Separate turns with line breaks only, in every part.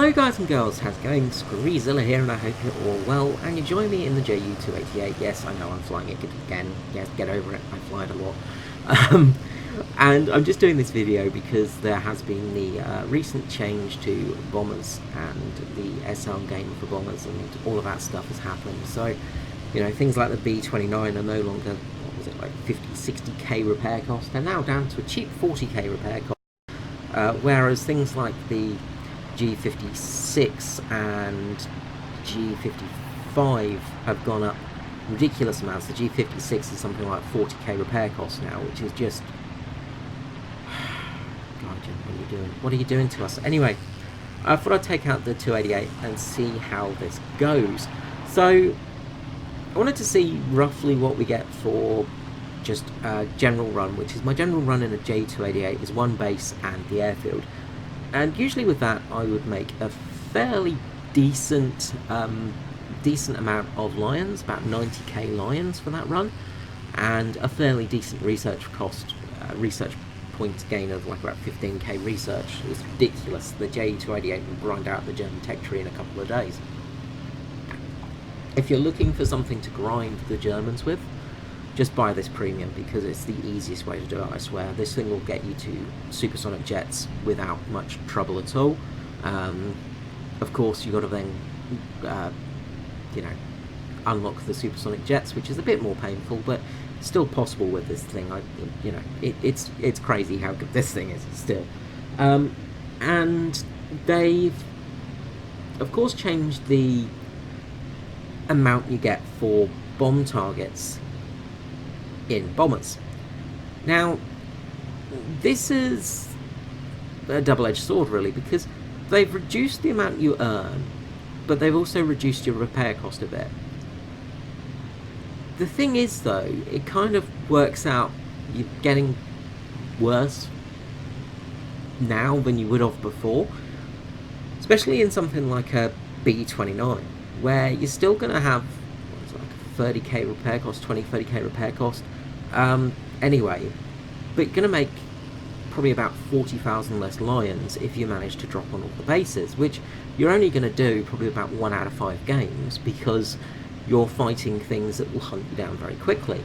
Hello guys and girls, how's it going? Screezilla here, and I hope you're all well, and you join me in the JU288. Yes, I know I'm flying it again. Yes, get over it, I fly it a lot. And I'm just doing this video because there has been the recent change to bombers and the SL game for bombers, and all of that stuff has happened. So, you know, things like the B-29 are no longer, what was it, like 50, 60k repair cost. They're now down to a cheap 40k repair cost. Whereas things like the G56 and G55 have gone up ridiculous amounts. The G56 is something like 40k repair cost now, which is just... Gaijin, what are you doing? What are you doing to us? Anyway, I thought I'd take out the 288 and see how this goes. So, I wanted to see roughly what we get for just general run, which is my general run in a J288 is one base and the airfield. And usually with that, I would make a fairly decent amount of lions, about 90k lions for that run, and a fairly decent research cost, research points gain of like about 15k research. It's ridiculous. The J288 will grind out the German tech tree in a couple of days. If you're looking for something to grind the Germans with, just buy this premium because it's the easiest way to do it, I swear. This thing will get you to supersonic jets without much trouble at all. Of course, you've got to then, you know, unlock the supersonic jets, which is a bit more painful, but still possible with this thing. You know, it's crazy how good this thing is still. And they've, of course, changed the amount you get for bomb targets in bombers. Now, this is a double-edged sword, really, because they've reduced the amount you earn, but they've also reduced your repair cost a bit. The thing is, though, it kind of works out you're getting worse now than you would have before, especially in something like a B-29, where you're still going to have like 30k repair cost, 20-30k repair cost. Anyway, but you're going to make probably about 40,000 less lions if you manage to drop on all the bases, which you're only going to do probably about 1 out of 5 games because you're fighting things that will hunt you down very quickly.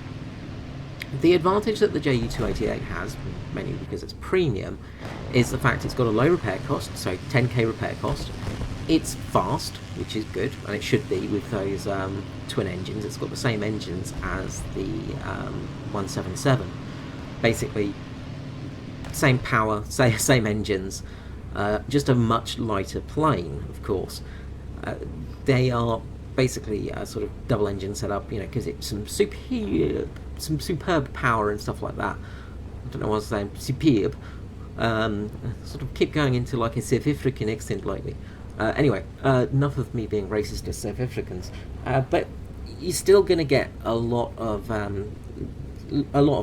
The advantage that the JU288 has, mainly because it's premium, is the fact it's got a low repair cost, so 10k repair cost. It's fast, which is good, and it should be with those twin engines. It's got the same engines as the 177. Basically, same power, same engines, just a much lighter plane, of course. They are basically a sort of double engine setup, you know, because it's some superb power and stuff like that. I don't know what I was saying, superb. Sort of keep going into like a South African accent lately. Anyway, enough of me being racist to South Africans, but you're still going to get a lot of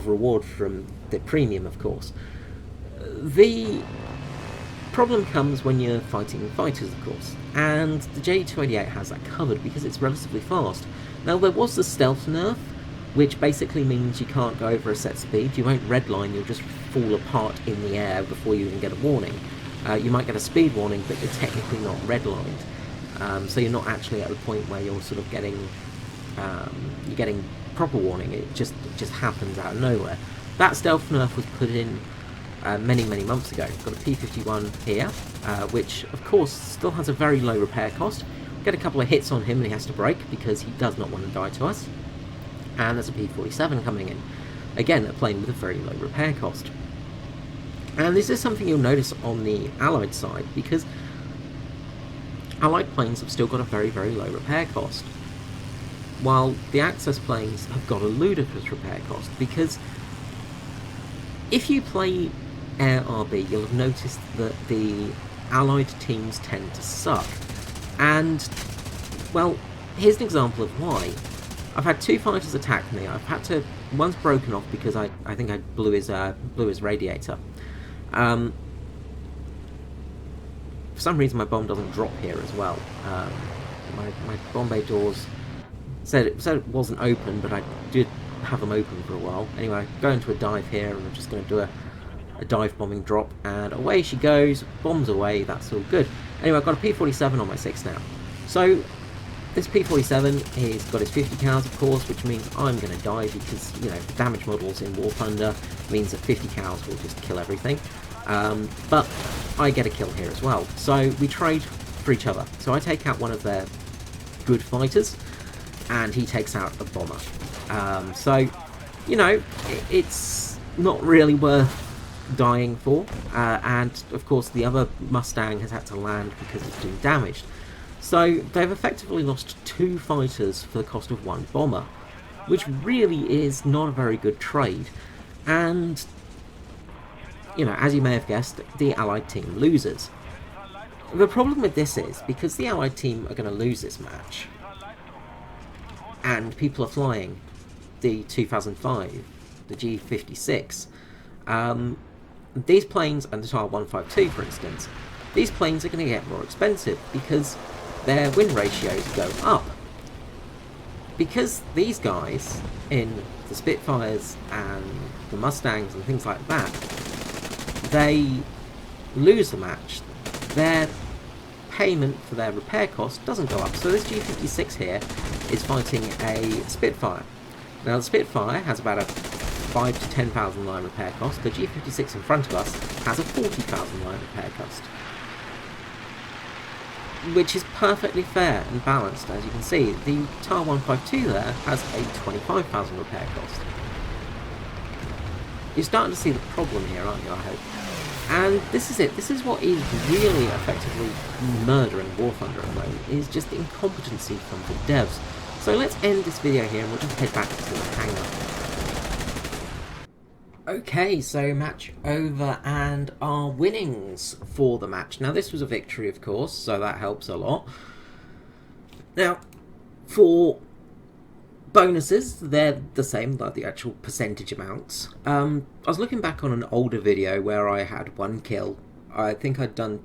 reward from the premium, of course. The problem comes when you're fighting fighters, of course, and the J288 has that covered because it's relatively fast. Now, there was the stealth nerf, which basically means you can't go over a set speed. You won't redline, you'll just fall apart in the air before you even get a warning. You might get a speed warning, but you're technically not redlined, so you're not actually at the point where you're sort of getting proper warning. It just happens out of nowhere. That stealth nerf was put in many months ago. Got a P51 here, which of course still has a very low repair cost. Get a couple of hits on him and he has to break because he does not want to die to us. And there's a P47 coming in, again a plane with a very low repair cost. And this is something you'll notice on the Allied side, because Allied planes have still got a very low repair cost, while the Axis planes have got a ludicrous repair cost, because if you play Air RB, you'll have noticed that the Allied teams tend to suck. And, well, here's an example of why. I've had 2 fighters attack me. I've had to... One's broken off because I think I blew his radiator. For some reason my bomb doesn't drop here as well. My bomb bay doors said it wasn't open, but I did have them open for a while. Anyway, go into a dive here, and I'm just going to do a dive bombing drop, and away she goes, bombs away, that's all good. Anyway, I've got a P-47 on my 6 now. So this P-47 has got its 50 cals, of course, which means I'm going to die because, you know, damage models in War Thunder means that 50 cals will just kill everything. But I get a kill here as well. So we trade for each other. So I take out one of their good fighters, and he takes out a bomber. So, you know, it's not really worth dying for. And, of course, the other Mustang has had to land because it's been damaged. So they've effectively lost 2 fighters for the cost of 1 bomber, which really is not a very good trade. And, you know, as you may have guessed, the Allied team loses. The problem with this is, because the Allied team are going to lose this match, and people are flying the 2005, the G56, these planes, and the TAR 152 for instance, these planes are going to get more expensive because their win ratios go up. Because these guys in the Spitfires and the Mustangs and things like that, they lose the match, their payment for their repair cost doesn't go up. So this G56 here is fighting a Spitfire. Now the Spitfire has about a 5 to 10,000 line repair cost. The G56 in front of us has a 40,000 line repair cost, which is perfectly fair and balanced. As you can see, the TAR 152 there has a 25,000 repair cost. You're starting to see the problem here, aren't you, I hope? And this is it. This is what is really effectively murdering War Thunder at the moment, is just incompetency from the devs. So let's end this video here and we'll just head back to the hangar. Okay, so match over, and our winnings for the match. Now this was a victory, of course, so that helps a lot. Now, for bonuses, they're the same, like the actual percentage amounts. I was looking back on an older video where I had 1 kill. I think I'd done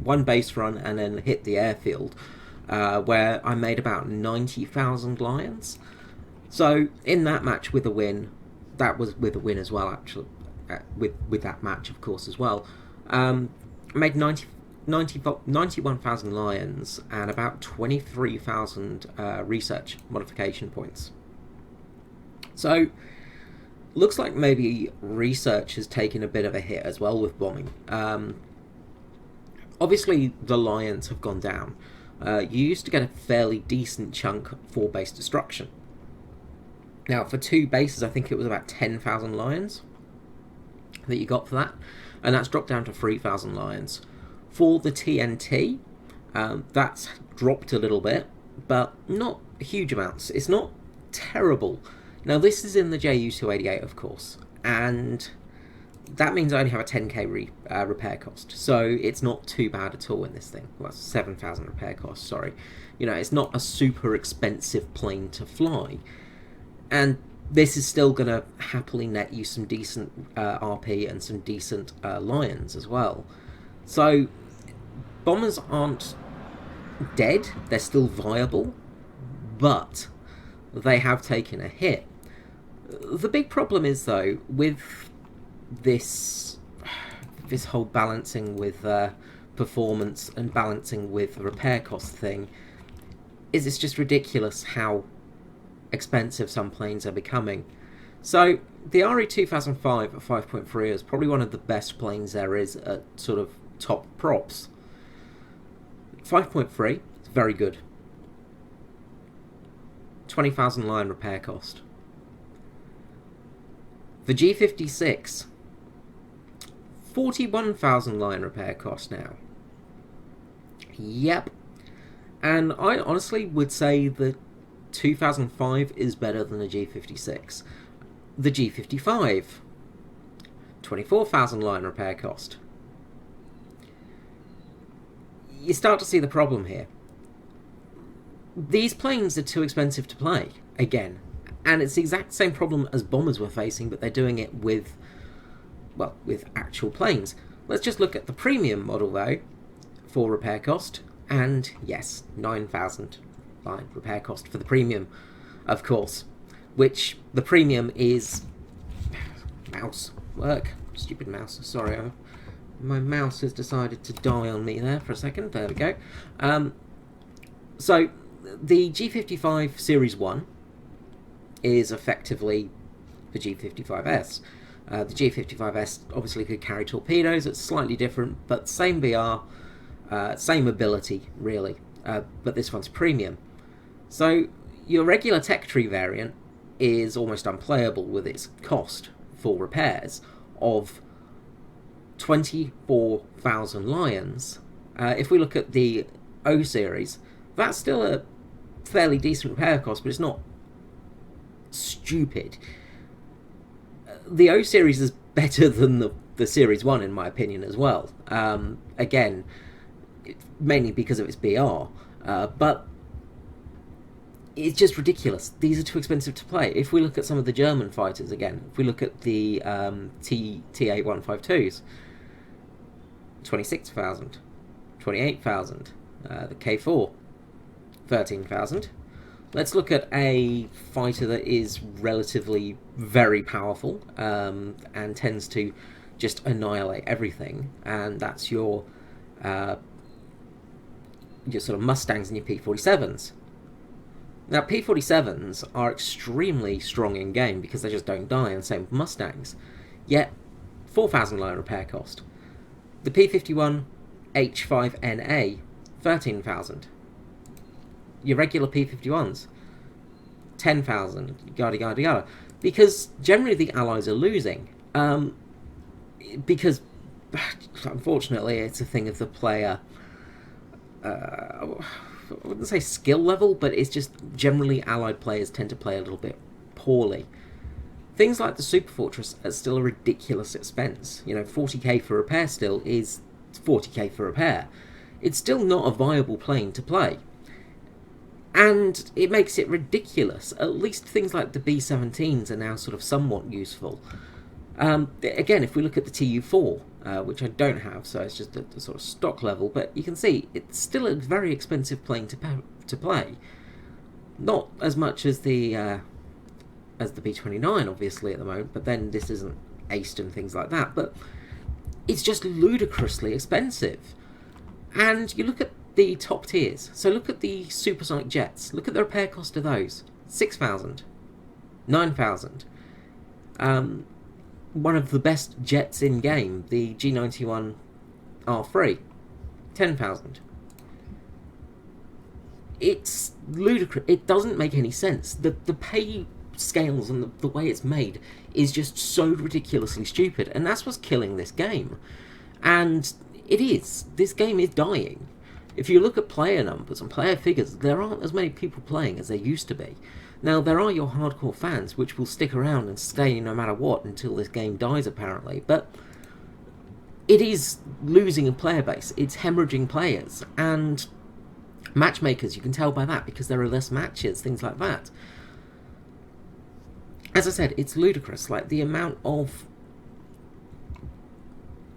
one base run and then hit the airfield, where I made about 90,000 lions. So in that match with a win, that was with a win as well, actually, with that match, of course, as well. I made 91,000 lions and about 23,000 research modification points. So looks like maybe research has taken a bit of a hit as well with bombing. Obviously the lions have gone down. You used to get a fairly decent chunk for base destruction. Now for 2 bases, I think it was about 10,000 lions that you got for that, and that's dropped down to 3,000 lions. For the TNT, that's dropped a little bit, but not huge amounts. It's not terrible. Now this is in the JU-288, of course, and that means I only have a 10k repair cost, so it's not too bad at all in this thing. Well, 7,000 repair cost, sorry. You know, it's not a super expensive plane to fly, and this is still going to happily net you some decent RP and some decent lions as well. So bombers aren't dead, they're still viable, but they have taken a hit. The big problem is, though, with this whole balancing with performance and balancing with the repair cost thing, is it's just ridiculous how expensive some planes are becoming. So the RE2005 at 5.3 is probably one of the best planes there is at sort of top props. 5.3 is very good. 20,000 line repair cost. The G56, 41,000 line repair cost now. Yep. And I honestly would say that 2005 is better than the G56. The G55, 24,000 line repair cost. You start to see the problem here. These planes are too expensive to play, again. And it's the exact same problem as bombers were facing, but they're doing it with, well, with actual planes. Let's just look at the premium model, though, for repair cost. And yes, 9,000 line repair cost for the premium, of course. Which, the premium is... mouse. Work. Stupid mouse. Sorry, My mouse has decided to die on me there for a second. There we go. So, the G55 Series 1 is effectively the G55S. The G55S obviously could carry torpedoes. It's slightly different, but same BR, same ability, really. But this one's premium. So, your regular tech tree variant is almost unplayable with its cost for repairs of 24,000 lions. If we look at the O series, that's still a fairly decent repair cost, but it's not stupid. The O series is better than the Series 1 in my opinion as well. Again, mainly because of its BR, but it's just ridiculous. These are too expensive to play. If we look at some of the German fighters again, if we look at the TA-152s, 26,000, 28,000, the K4, 13,000. Let's look at a fighter that is relatively very powerful and tends to just annihilate everything, and that's your sort of Mustangs and your P-47s. Now, P-47s are extremely strong in game because they just don't die, and same with Mustangs. Yet, 4,000 lion repair cost. The P-51 H5NA, 13,000. Your regular P-51s, 10,000, yada yada yada. Because generally the Allies are losing. Because, unfortunately, it's a thing of the player... I wouldn't say skill level, but it's just generally Allied players tend to play a little bit poorly. Things like the Super Fortress are still a ridiculous expense. 40k for repair still is 40k for repair. It's still not a viable plane to play. And it makes it ridiculous. At least things like the B-17s are now sort of somewhat useful. Again, if we look at the TU-4, which I don't have, so it's just a sort of stock level, but you can see it's still a very expensive plane to play. Not as much as the B-29, obviously, at the moment, but then this isn't aced and things like that, but it's just ludicrously expensive. And you look at the top tiers, so look at the supersonic jets, look at the repair cost of those, 6,000, 9,000. One of the best jets in game, the G91 R3, 10,000. It's ludicrous. It doesn't make any sense. The pay scales and the way it's made is just so ridiculously stupid, and that's what's killing this game. And it is. This game is dying. If you look at player numbers and player figures, there aren't as many people playing as there used to be. Now, there are your hardcore fans, which will stick around and stay no matter what until this game dies, apparently, but it is losing a player base. It's hemorrhaging players, and matchmakers, you can tell by that, because there are less matches, things like that. As I said, it's ludicrous. Like, the amount of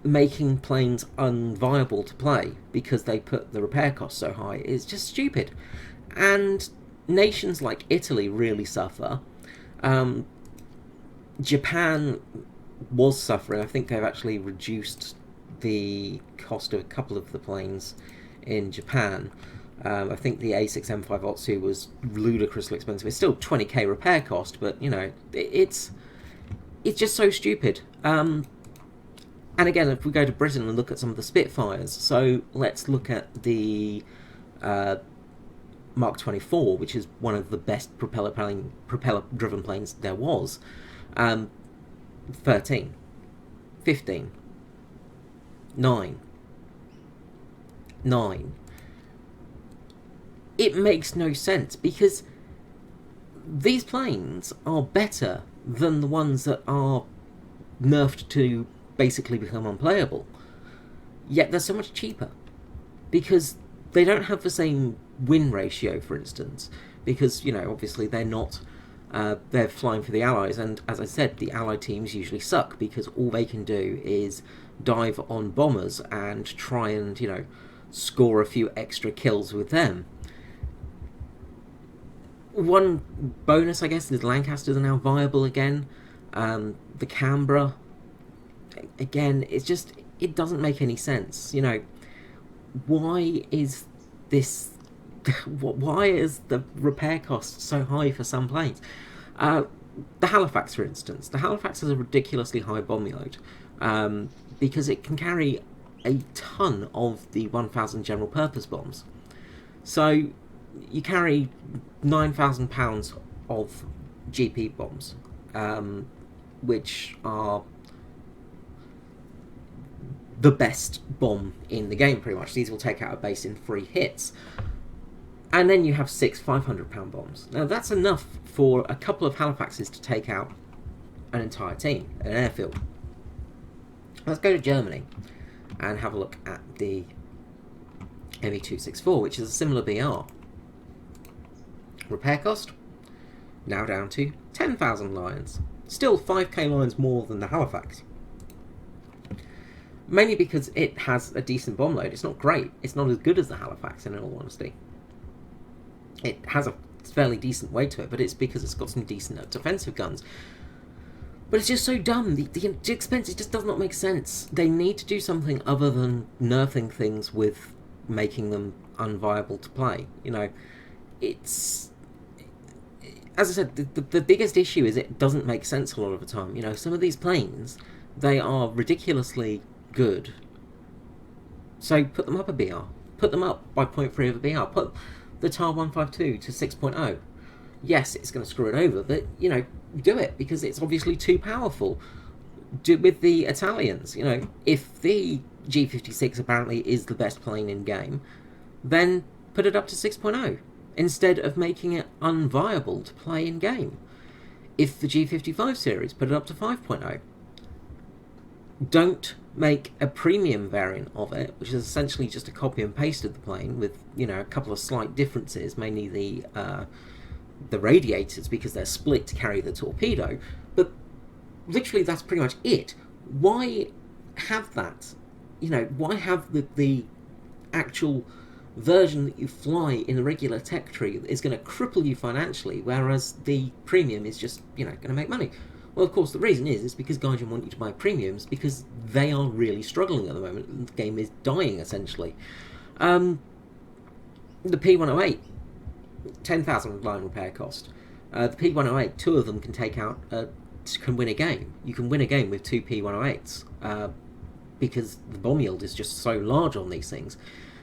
making planes unviable to play because they put the repair costs so high is just stupid. And nations like Italy really suffer. Japan was suffering. I think they've actually reduced the cost of a couple of the planes in Japan. I think the A6M5 Otsu was ludicrously expensive. It's still 20k repair cost, but it's just so stupid. And again, if we go to Britain and look at some of the Spitfires, so let's look at the Mark 24, which is one of the best propeller-driven planes there was. 13, 15, 9. It makes no sense, because these planes are better than the ones that are nerfed to basically become unplayable. Yet they're so much cheaper, because they don't have the same win ratio, for instance, because, obviously they're not, they're flying for the Allies, and as I said, the Allied teams usually suck, because all they can do is dive on bombers and try and, score a few extra kills with them. One bonus, I guess, is Lancasters are now viable again. The Canberra, again, it's just, it doesn't make any sense. You know, why is this? Why is the repair cost so high for some planes? The Halifax, for instance, the Halifax has a ridiculously high bomb load because it can carry a ton of the 1000 general purpose bombs. So you carry £9,000 of GP bombs, which are the best bomb in the game, pretty much. These will take out a base in 3 hits. And then you have 6 £500 bombs. Now that's enough for a couple of Halifaxes to take out an entire team, an airfield. Let's go to Germany and have a look at the ME264, which is a similar BR. Repair cost, now down to 10,000 lions. Still 5k lions more than the Halifax. Mainly because it has a decent bomb load. It's not great. It's not as good as the Halifax, in all honesty. It has a fairly decent weight to it, but it's because it's got some decent defensive guns. But it's just so dumb. The expense, it just does not make sense. They need to do something other than nerfing things with making them unviable to play. You know, it's... As I said, the biggest issue is it doesn't make sense a lot of the time. You know, some of these planes, they are ridiculously good. So put them up a BR. Put them up by 0.3 of a BR. Put the TAR 152 to 6.0. Yes, it's going to screw it over, but, you know, do it, because it's obviously too powerful. Do with the Italians, you know, if the G56 apparently is the best plane in game, then put it up to 6.0, instead of making it unviable to play in game. If the G55 series, put it up to 5.0. Don't make a premium variant of it, which is essentially just a copy and paste of the plane with, you know, a couple of slight differences, mainly the radiators, because they're split to carry the torpedo, but literally that's pretty much it. Why have that? You know, why have the actual version that you fly in the regular tech tree that is going to cripple you financially, whereas the premium is just, you know, going to make money? Well, of course, the reason is because Gaijin want you to buy premiums, because they are really struggling at the moment. The game is dying, essentially. The P108, 10,000 line repair cost. The P108, 2 of them can take out, can win a game. You can win a game with 2 P108s, because the bomb yield is just so large on these things.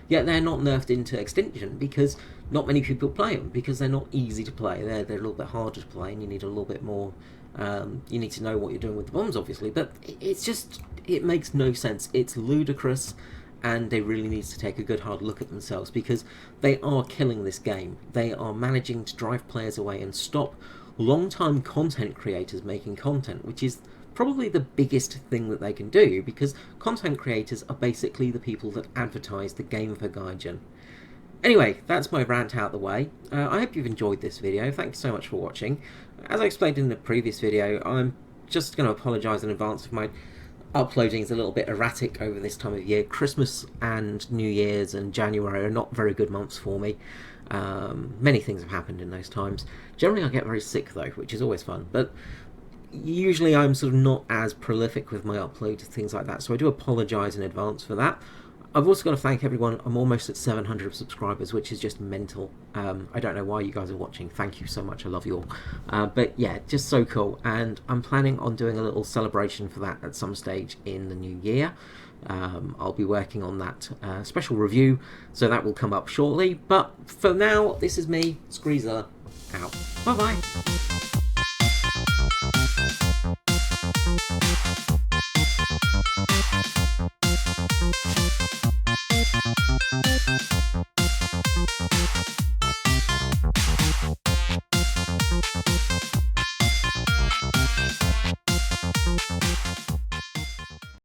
Yet they're not nerfed into extinction because not many people play them, because they're not easy to play. They're a little bit harder to play, and you need a little bit more. You need to know what you're doing with the bombs, obviously, but it's just, it makes no sense. It's ludicrous, and they really need to take a good hard look at themselves, because they are killing this game. They are managing to drive players away and stop long-time content creators making content, which is probably the biggest thing that they can do, because content creators are basically the people that advertise the game for Gaijin. Anyway, that's my rant out of the way. I hope you've enjoyed this video. Thanks so much for watching. As I explained in the previous video, I'm just going to apologise in advance if my uploading is a little bit erratic over this time of year. Christmas and New Year's and January are not very good months for me. Many things have happened in those times. Generally I get very sick though, which is always fun, but usually I'm sort of not as prolific with my uploads, things like that, so I do apologise in advance for that. I've also got to thank everyone. I'm almost at 700 subscribers, which is just mental. I don't know why you guys are watching. Thank you so much. I love you all. But yeah, just so cool. And I'm planning on doing a little celebration for that at some stage in the new year. I'll be working on that special review, so that will come up shortly. But for now, this is me, Screezer, out. Bye-bye.